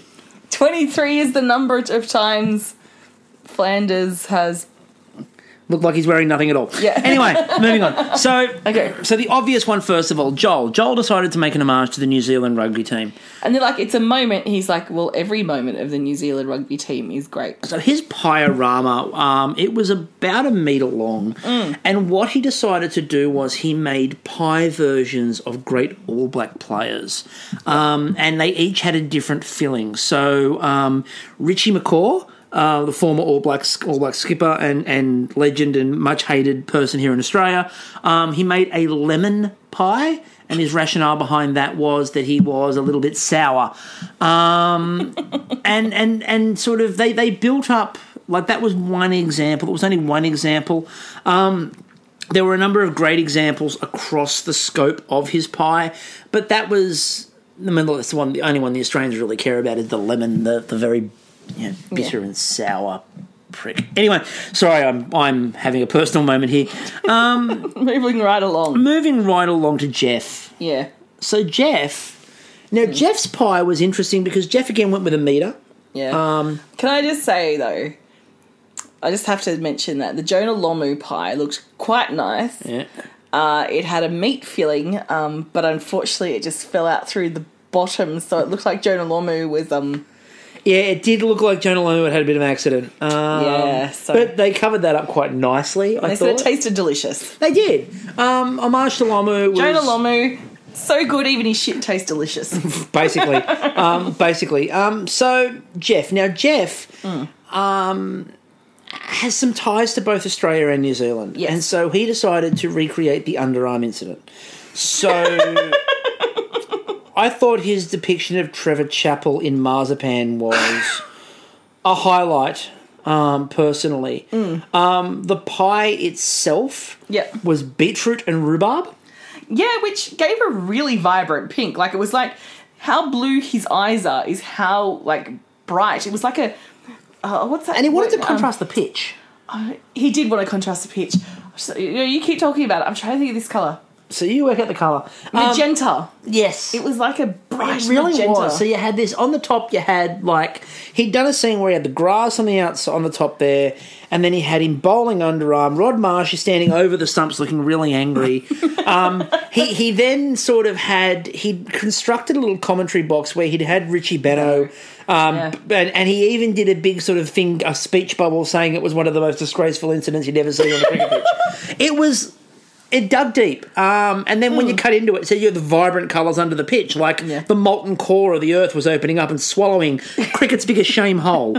23 is the number of times Flanders has... Looked like he's wearing nothing at all. Yeah. Anyway, moving on. So, okay. So the obvious one, first of all, Joel. Joel decided to make an homage to the New Zealand rugby team. And they're like, it's a moment. He's like, well, every moment of the New Zealand rugby team is great. So his Pie-a-rama, it was about 1 metre long. And what he decided to do was he made pie versions of great All Black players. And they each had a different filling. So Richie McCaw, the former All Black skipper and legend and much hated person here in Australia, he made a lemon pie, and his rationale behind that was that he was a little bit sour, and sort of they built up, like, that was one example. It was only one example. There were a number of great examples across the scope of his pie, but that was, I mean, that's the only one the Australians really care about is the lemon, the very bitter and sour prick. Anyway, sorry, I'm having a personal moment here. Moving right along to Jeff. Yeah. So Jeff's pie was interesting because Jeff again went with 1 metre. Yeah. Can I just say, though, I just have to mention that the Jonah Lomu pie looked quite nice. Yeah. It had a meat filling, but unfortunately it just fell out through the bottom, so it looked like Jonah Lomu was... Yeah, it did look like Jonah Lomu had a bit of an accident. But they covered that up quite nicely, I thought. Said it tasted delicious. They did. Homage to Lomu was... Jonah Lomu, so good, even his shit tastes delicious. Basically. So, Jeff. Now, Jeff has some ties to both Australia and New Zealand. Yes. And so he decided to recreate the underarm incident. So... I thought his depiction of Trevor Chappell in Marzipan was a highlight, personally. The pie itself was beetroot and rhubarb. Yeah, which gave a really vibrant pink. Like, it was like how blue his eyes are is how, like, bright. It was like a... what's that? And he wanted to contrast the pitch. He did want to contrast the pitch. So, you keep talking about it. I'm trying to think of this colour. So you work out the colour. Magenta. Yes. It was like a bright It really magenta. was. So you had this, on the top you had, like, he'd done a scene where he had the grass on the outside, on the top there, and then he had him bowling underarm. Rod Marsh is standing over the stumps looking really angry. He then sort of he'd constructed a little commentary box where he'd had Richie Benno, and he even did a big sort of thing, a speech bubble saying it was one of the most disgraceful incidents he'd ever seen on the cricket pitch. It dug deep. And then when you cut into it, so you have the vibrant colours under the pitch, like the molten core of the earth was opening up and swallowing cricket's biggest shame hole.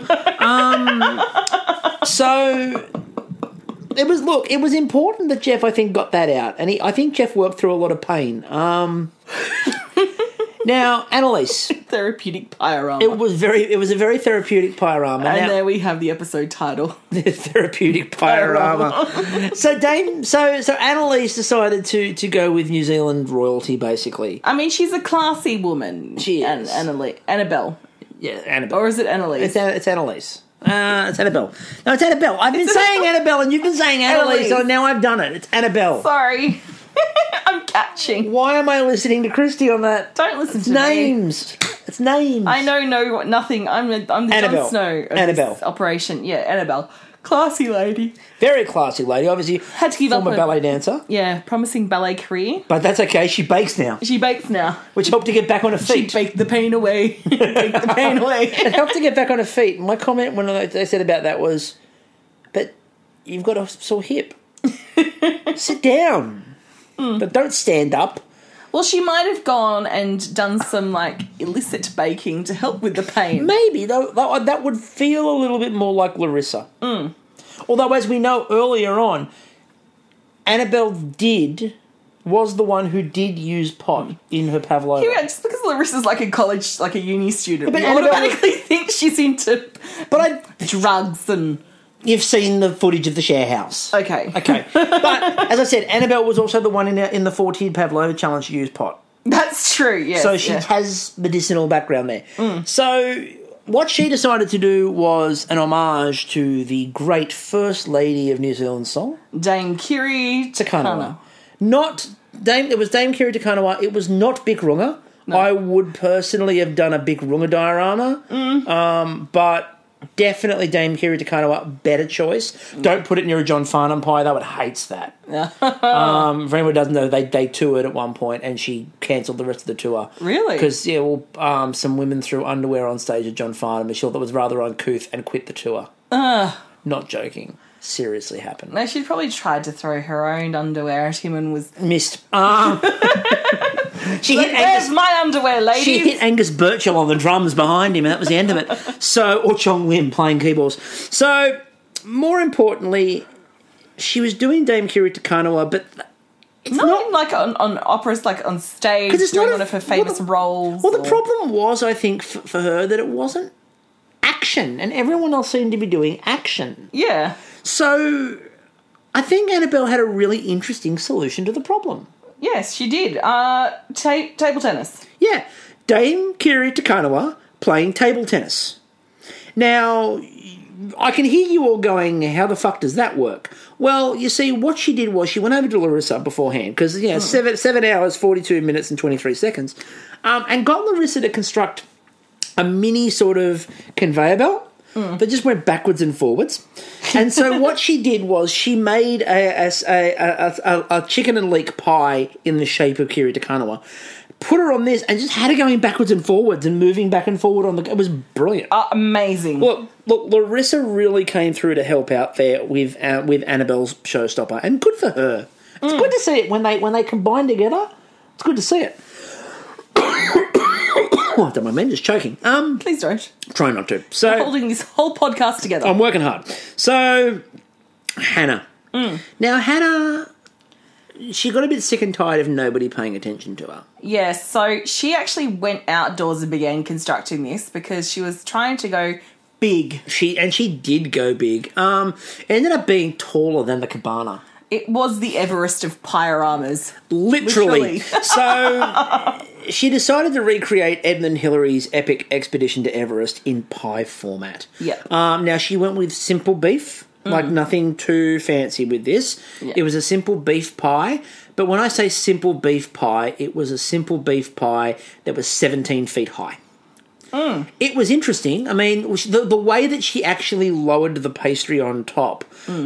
So it was important that Jeff, I think, got that out. And I think Jeff worked through a lot of pain. Now, Annalise. Therapeutic Pie-a-rama. It was a very therapeutic Pie-a-rama. And there we have the episode title. The Therapeutic Pie-a-rama. So Annalise decided to go with New Zealand royalty, basically. I mean, she's a classy woman. She is. Annabelle. Yeah, Annabelle. Or is it Annalise? It's Annalise. It's Annabelle. No, it's Annabelle. I've been saying Annabelle and you've been saying Annalise, so now I've done it. It's Annabelle. Sorry. I'm catching. Why am I listening to Kristie on that? Don't listen to names. me. It's names. I know nothing. I'm the Jon Snow of Annabelle. this operation. Yeah, Annabelle. Classy lady. Very classy lady. Obviously, had to give up former ballet dancer. Yeah, promising ballet career. But that's okay. She bakes now. Which helped to get back on her feet. She baked the pain away. It helped to get back on her feet. My comment when they said about that was, but you've got a sore hip. Sit down. But don't stand up. Well, she might have gone and done some, illicit baking to help with the pain. Maybe, though. That would feel a little bit more like Larissa. Although, as we know earlier on, Annabelle was the one who did use pot in her pavlova. Yeah, just because Larissa's like a uni student, but we automatically think she's into drugs and... You've seen the footage of the share house. Okay. But, as I said, Annabelle was also the one in the 4-tiered Pavlova challenge to use pot. That's true, yes. So she has medicinal background there. So what she decided to do was an homage to the great First Lady of New Zealand song. Dame Kiwi Tekanawa. It was Dame Kiwi Tekanawa. It was not Big Runga. No. I would personally have done a Big Runga diorama. But... definitely Dame Kiwi Tekanawa, better choice. Don't put it near a John Farnham pie, though. It hates that. For anyone who doesn't know, they toured at one point and she cancelled the rest of the tour. Really? Because, some women threw underwear on stage at John Farnham and she thought that was rather uncouth and quit the tour. Not joking. Seriously happened. No, she probably tried to throw her own underwear at him and was... missed. Where's my underwear, ladies? She hit Angus Birchall on the drums behind him, and that was the end of it. Or Chong Lim playing keyboards. So, more importantly, she was doing Dame Kiwi Tekanawa, but it's not on operas, on stage, it's doing one of her famous roles. Well, the problem was, I think, for her, that it wasn't action, and everyone else seemed to be doing action. Yeah. So, I think Annabelle had a really interesting solution to the problem. Yes, she did. Table tennis. Yeah. Dame Kiwi Tekanawa playing table tennis. Now, I can hear you all going, how the fuck does that work? Well, you see, what she did was she went over to Larissa beforehand, because, 7 hours, 42 minutes and 23 seconds, and got Larissa to construct a mini sort of conveyor belt that just went backwards and forwards. And so what she did was she made a chicken and leek pie in the shape of Kiwi Tekanawa, put her on this, and just had her going backwards and forwards and moving back and forward on the... It was brilliant. Amazing. Look, Larissa really came through to help out there with Annabelle's showstopper, and good for her. It's good to see it when they combine together. It's good to see it. Oh, I don't mind, man, just choking. Please don't. Try not to. So we're holding this whole podcast together. I'm working hard. So, Hannah. Now, Hannah, she got a bit sick and tired of nobody paying attention to her. Yes, so she actually went outdoors and began constructing this because she was trying to go big. She did go big. It ended up being taller than the cabana. It was the Everest of Pie-a-ramas. Literally. So she decided to recreate Edmund Hillary's epic expedition to Everest in pie format. Yep. Now, she went with simple beef. Like, nothing too fancy with this. Yeah. It was a simple beef pie. But when I say simple beef pie, it was a simple beef pie that was 17 feet high. It was interesting. I mean, the way that she actually lowered the pastry on top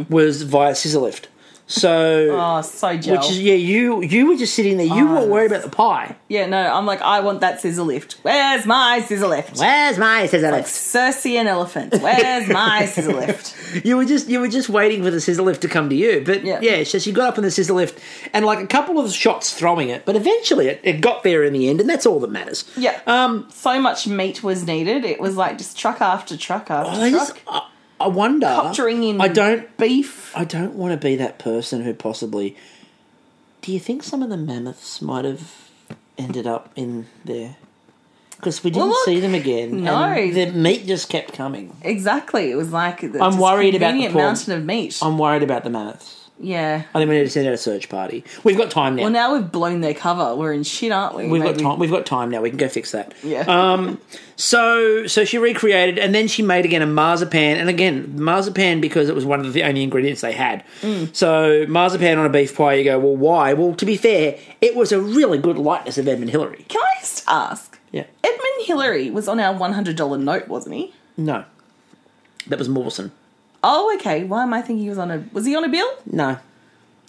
was via scissor lift. So, so gel. which is you were just sitting there. You weren't worried about the pie. Yeah, no, I'm like, I want that scissor lift. Where's my scissor lift? Where's my scissor Like lift? Cersei and elephants. Where's my scissor lift? You were just waiting for the scissor lift to come to you. But yeah, so she got up on the scissor lift and like a couple of shots throwing it, but eventually it got there in the end, and that's all that matters. Yeah. So much meat was needed. It was like just truck after truck after truck. I wonder. Coptering in beef. I don't want to be that person who possibly. Do you think some of the mammoths might have ended up in there? Because we didn't see them again. No, and the meat just kept coming. Exactly. It was like I'm worried about the mountain of meat. I'm worried about the mammoths. Yeah. I think we need to send out a search party. We've got time now. Well, now we've blown their cover. We're in shit, aren't we? We've got time. We've got time now. We can go fix that. Yeah. So she recreated, and then she made again a marzipan, and again marzipan because it was one of the only ingredients they had. So marzipan on a beef pie. You go, well, why? Well, to be fair, it was a really good likeness of Edmund Hillary. Can I just ask? Yeah. Edmund Hillary was on our $100 note, wasn't he? No, that was Mawson. Oh, okay. Why am I thinking he was on a... Was he on a bill? No.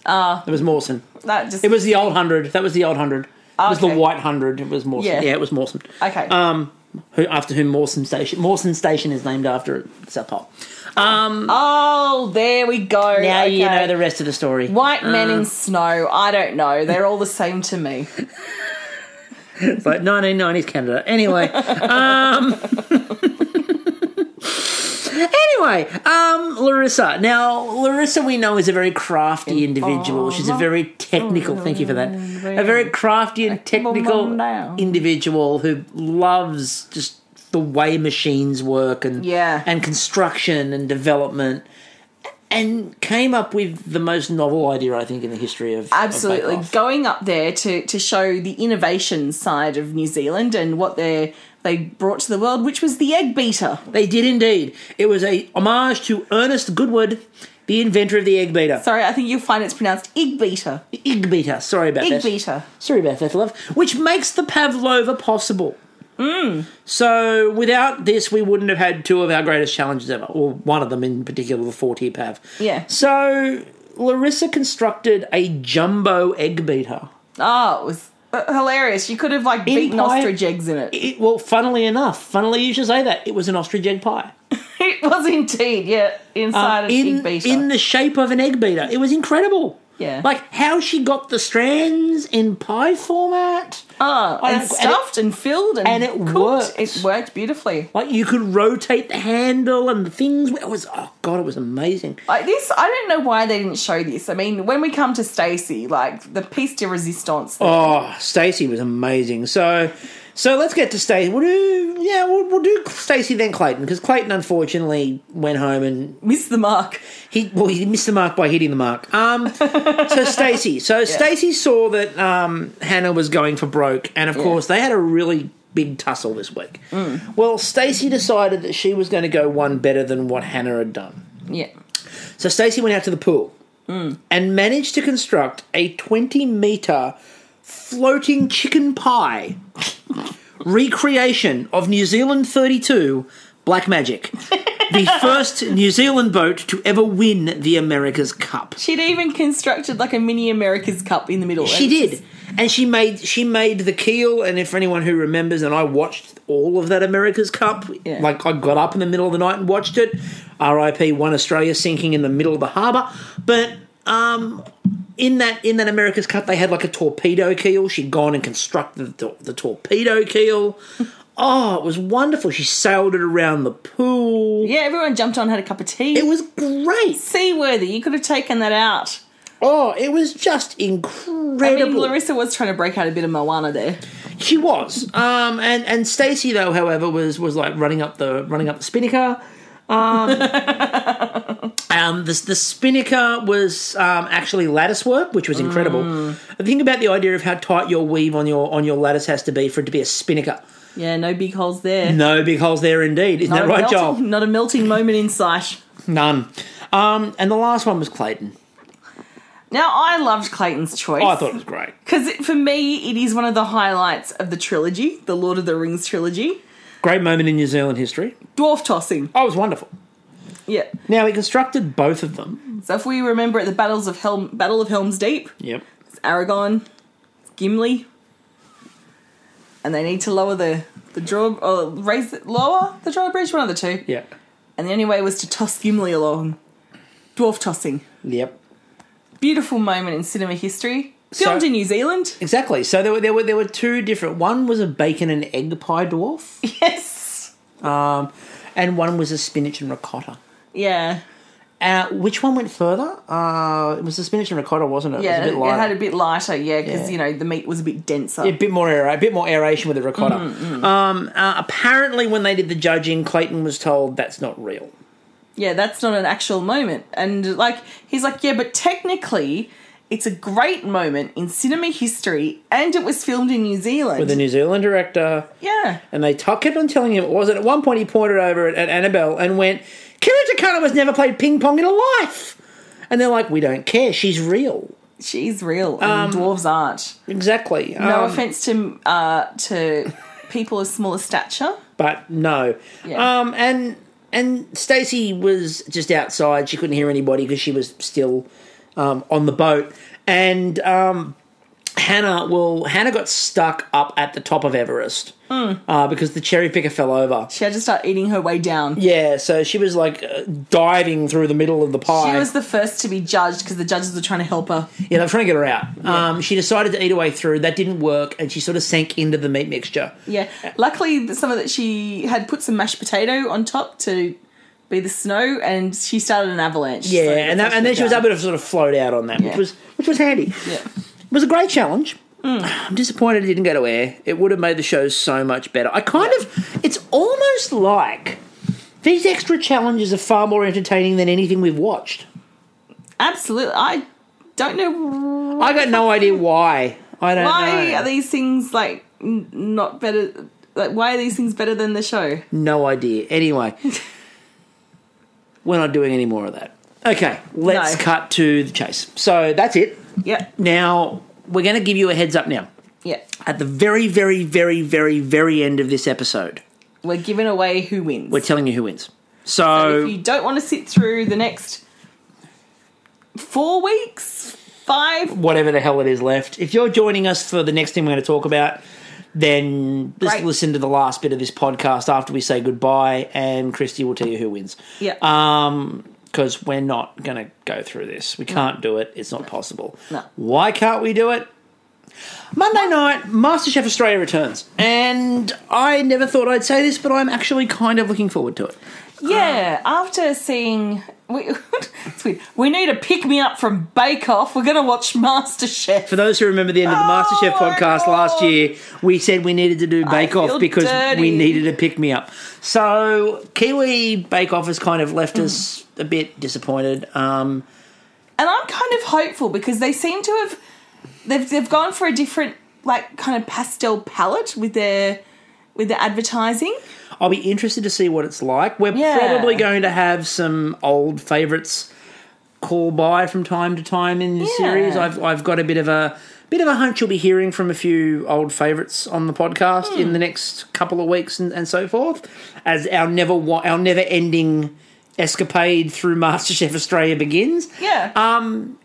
It was Mawson. It was the old 100. That was the old 100. It was the white 100. It was Mawson. Yeah, it was Mawson. Okay. After whom Mawson Station is named after South Pole. There we go. Now you know the rest of the story. White men in snow. I don't know. They're all the same to me. It's like 1990s Canada. Anyway. Larissa. Now, Larissa we know is a very crafty individual. She's a very technical, thank you for that, a very crafty and technical individual who loves just the way machines work and construction and development, and came up with the most novel idea, I think, in the history of Absolutely. Bake Off. Going up there to show the innovation side of New Zealand and what they brought to the world, which was the egg beater. They did indeed. It was a homage to Ernest Goodwood, the inventor of the egg beater. Sorry, I think you'll find it's pronounced egg beater. Egg beater. Sorry about that. Egg beater. Sorry about that, love. Which makes the pavlova possible. So without this, we wouldn't have had two of our greatest challenges ever, or one of them in particular, the 4-tier pav. Yeah. So Larissa constructed a jumbo egg beater. Oh, it was hilarious. You could have beaten ostrich eggs in it. Well, funnily you should say that. It was an ostrich egg pie. It was indeed, yeah, inside an egg beater. In the shape of an egg beater. It was incredible. Yeah. Like how she got the strands in pie format. And stuffed and filled and it cooked. Worked. It worked beautifully. Like you could rotate the handle and the things. It was amazing. Like this, I don't know why they didn't show this. I mean, when we come to Stacey, the piece de resistance. Oh, Stacey was amazing. So let's get to Stacey. We'll do Stacey then Clayton, because Clayton unfortunately went home and missed the mark. He missed the mark by hitting the mark. So Stacey. Stacey saw that Hannah was going for broke, and of course they had a really big tussle this week. Well, Stacey decided that she was going to go one better than what Hannah had done. Yeah. So Stacey went out to the pool and managed to construct a 20-metre floating chicken pie recreation of New Zealand 32 Black Magic, the first New Zealand boat to ever win the America's Cup. She'd even constructed a mini America's Cup in the middle. She did. And she made the keel, and if anyone who remembers, and I watched all of that America's Cup, I got up in the middle of the night and watched it. RIP One Australia sinking in the middle of the harbour. But in that America's Cup, they had a torpedo keel. She'd gone and constructed the torpedo keel. Oh, it was wonderful. She sailed it around the pool. Yeah, everyone jumped on, had a cup of tea. It was great. Seaworthy. You could have taken that out. Oh, it was just incredible. I mean, Larissa was trying to break out a bit of Moana there. She was. And Stacey, though, however, was running up the spinnaker. The spinnaker was actually lattice work, which was incredible. Think about the idea of how tight your weave on your lattice has to be for it to be a spinnaker. Yeah, no big holes there. No big holes there indeed. Isn't that right, Joel? Not a melting moment in sight. None. And the last one was Clayton. Now, I loved Clayton's choice. Oh, I thought it was great. Because for me, it is one of the highlights of the trilogy, the Lord of the Rings trilogy. Great moment in New Zealand history. Dwarf tossing. Oh, it was wonderful. Yeah. Now, he constructed both of them. So if we remember at the Battle of Helm's Deep, Yep. it's Aragorn, it's Gimli, and they need to lower lower the drawbridge, one of the two. Yeah. And the only way was to toss Gimli along. Dwarf tossing. Yep. Beautiful moment in cinema history. Filmed in New Zealand. Exactly. So there were two different. One was a bacon and egg pie dwarf. Yes. And one was a spinach and ricotta. Yeah. Which one went further? It was the spinach and ricotta, wasn't it? Yeah, it was a bit lighter. It had a bit lighter, because, the meat was a bit denser. Yeah, a bit more aeration with the ricotta. Apparently, when they did the judging, Clayton was told that's not real. Yeah, that's not an actual moment. And, he's like, yeah, but technically, it's a great moment in cinema history, and it was filmed in New Zealand. With a New Zealand director. Yeah. And they kept on telling him it wasn't. At one point, he pointed over at Annabelle and went, Kira Takano has never played ping pong in her life. And they're like, we don't care. She's real. She's real, and dwarves aren't. Exactly. No offence to people of smaller stature. But no. Yeah. And Stacey was just outside. She couldn't hear anybody because she was still on the boat. And Hannah got stuck up at the top of Everest because the cherry picker fell over. She had to start eating her way down. Yeah, so she was diving through the middle of the pie. She was the first to be judged because the judges were trying to help her. Yeah, they were trying to get her out. Yeah. She decided to eat her way through. That didn't work, and she sort of sank into the meat mixture. Yeah. Luckily, she had put some mashed potato on top to be the snow, and she started an avalanche. Yeah, so and then she was able to sort of float out on that, which was handy. Yeah. It was a great challenge. I'm disappointed it didn't go to air. It would have made the show so much better. It's almost like these extra challenges are far more entertaining than anything we've watched. Absolutely. I don't know. I got no idea why. I don't know. Why are these things, not better? Why are these things better than the show? No idea. Anyway, we're not doing any more of that. Okay, let's cut to the chase. So that's it. Yep. Now, we're going to give you a heads up now. Yeah. At the very, very, very, very, very end of this episode, we're giving away who wins. We're telling you who wins. So if you don't want to sit through the next 4 weeks, 5... whatever the hell it is left, if you're joining us for the next thing we're going to talk about, then just listen to the last bit of this podcast after we say goodbye, and Kristie will tell you who wins. Yeah. Because we're not going to go through this. We can't do it. It's not possible. No. Why can't we do it? Monday night, MasterChef Australia returns. And I never thought I'd say this, but I'm actually kind of looking forward to it. Yeah, after seeing... It's weird. We need a pick-me-up from Bake Off. We're going to watch MasterChef. For those who remember the end of the MasterChef podcast last year, we said we needed to do Bake Off because we needed a pick-me-up. So Kiwi Bake Off has kind of left us a bit disappointed. And I'm kind of hopeful because they seem to have... They've gone for a different, kind of pastel palette with their advertising. I'll be interested to see what it's like. We're probably going to have some old favourites call by from time to time in this series. I've got a bit of a hunch you'll be hearing from a few old favourites on the podcast in the next couple of weeks and so forth, as our never-ending escapade through MasterChef Australia begins. Yeah.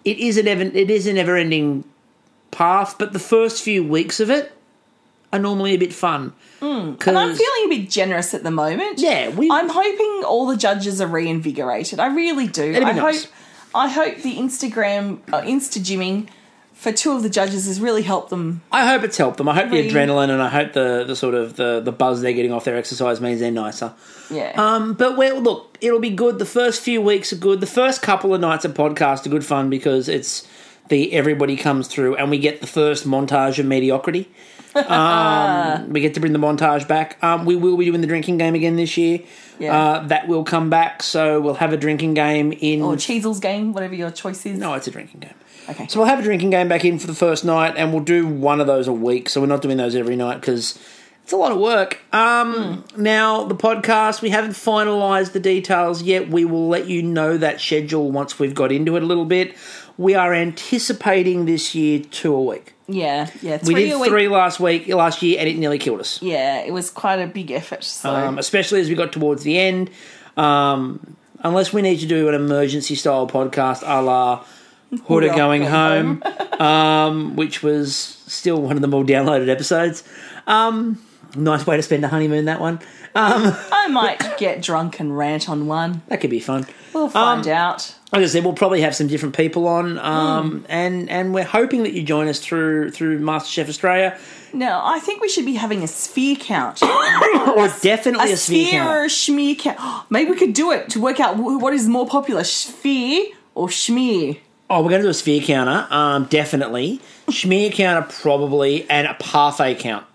It is a never-ending path, but the first few weeks of it are normally a bit fun. And I'm feeling a bit generous at the moment. Yeah, I'm hoping all the judges are reinvigorated. I really do. I hope the Insta-gymming for two of the judges has really helped them. I hope it's helped them. I hope the adrenaline and I hope the sort of the buzz they're getting off their exercise means they're nicer. Yeah. But look, it'll be good. The first few weeks are good. The first couple of nights of podcast are good fun because it's everybody comes through and we get the first montage of mediocrity. We get to bring the montage back. We will be doing the drinking game again this year. Yeah. That will come back, so we'll have a drinking game in... Or Cheesel's game, whatever your choice is. No, it's a drinking game. Okay. So we'll have a drinking game back in for the first night, and we'll do one of those a week, so we're not doing those every night, because It's a lot of work. Now, the podcast, we haven't finalised the details yet. We will let you know that schedule once we've got into it a little bit. We are anticipating this year 2 a week. Yeah. We did 3 last year, and it nearly killed us. Yeah, it was quite a big effort. So. Especially as we got towards the end. Unless we need to do an emergency-style podcast a la Huda Going Home, which was still one of the more downloaded episodes. Nice way to spend a honeymoon, that one. I might get drunk and rant on one. That could be fun. We'll find out. Like I said, we'll probably have some different people on, and we're hoping that you join us through MasterChef Australia. No, I think we should be having a sphere count. Or definitely a sphere count. Or a schmear count. Maybe we could do it to work out what is more popular, sphere or schmear. Oh, we're going to do a sphere counter, definitely. Schmear counter probably, and a parfait count.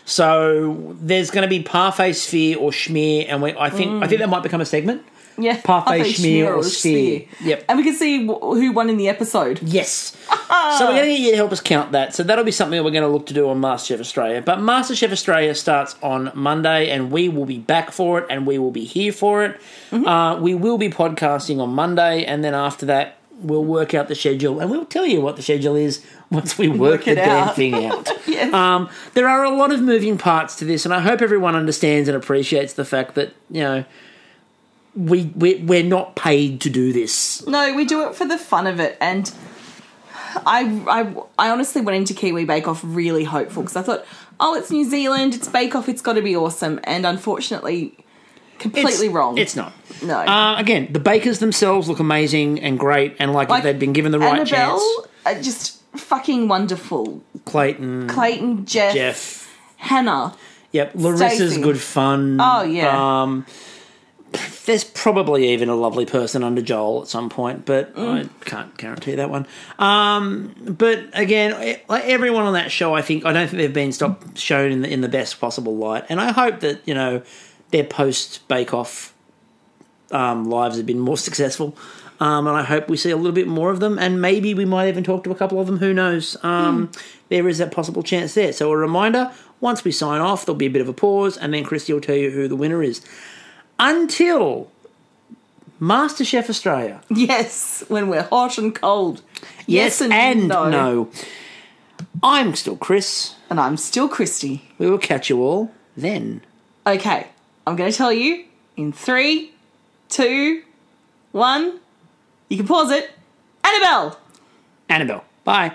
So there's going to be parfait, sphere, or schmear, and I think that might become a segment. Yeah, parfait, schmear, or sphere. Yep, and we can see who won in the episode. Yes. So we're going to get you to help us count that. So that'll be something that we're going to look to do on MasterChef Australia. But MasterChef Australia starts on Monday, and we will be back for it, and we will be here for it. We will be podcasting on Monday, and then after that, we'll work out the schedule, and we'll tell you what the schedule is once we work the damn thing out. Yes. There are a lot of moving parts to this, and I hope everyone understands and appreciates the fact that, you know, we're not paid to do this. No, we do it for the fun of it, and I honestly went into Kiwi Bake Off really hopeful because I thought, oh, it's New Zealand, it's Bake Off, it's got to be awesome, and unfortunately, completely wrong. It's not. No. Again, the bakers themselves look amazing and great, and like if they'd been given the right chance. Annabelle, just fucking wonderful. Clayton, Jeff, Hannah. Yep, Larissa's Stacey. Good fun. Oh yeah. There's probably even a lovely person under Joel at some point, but I can't guarantee that one. But again, everyone on that show, I don't think they've been shown in the best possible light, and I hope that, you know, their post Bake Off lives have been more successful, and I hope we see a little bit more of them, and maybe we might even talk to a couple of them. Who knows? There is that possible chance there. So a reminder: once we sign off, there'll be a bit of a pause, and then Kristie will tell you who the winner is. Until MasterChef Australia. Yes, when we're hot and cold. Yes and no. I'm still Chris. And I'm still Kristie. We will catch you all then. Okay, I'm going to tell you in 3, 2, 1. You can pause it. Annabelle. Bye.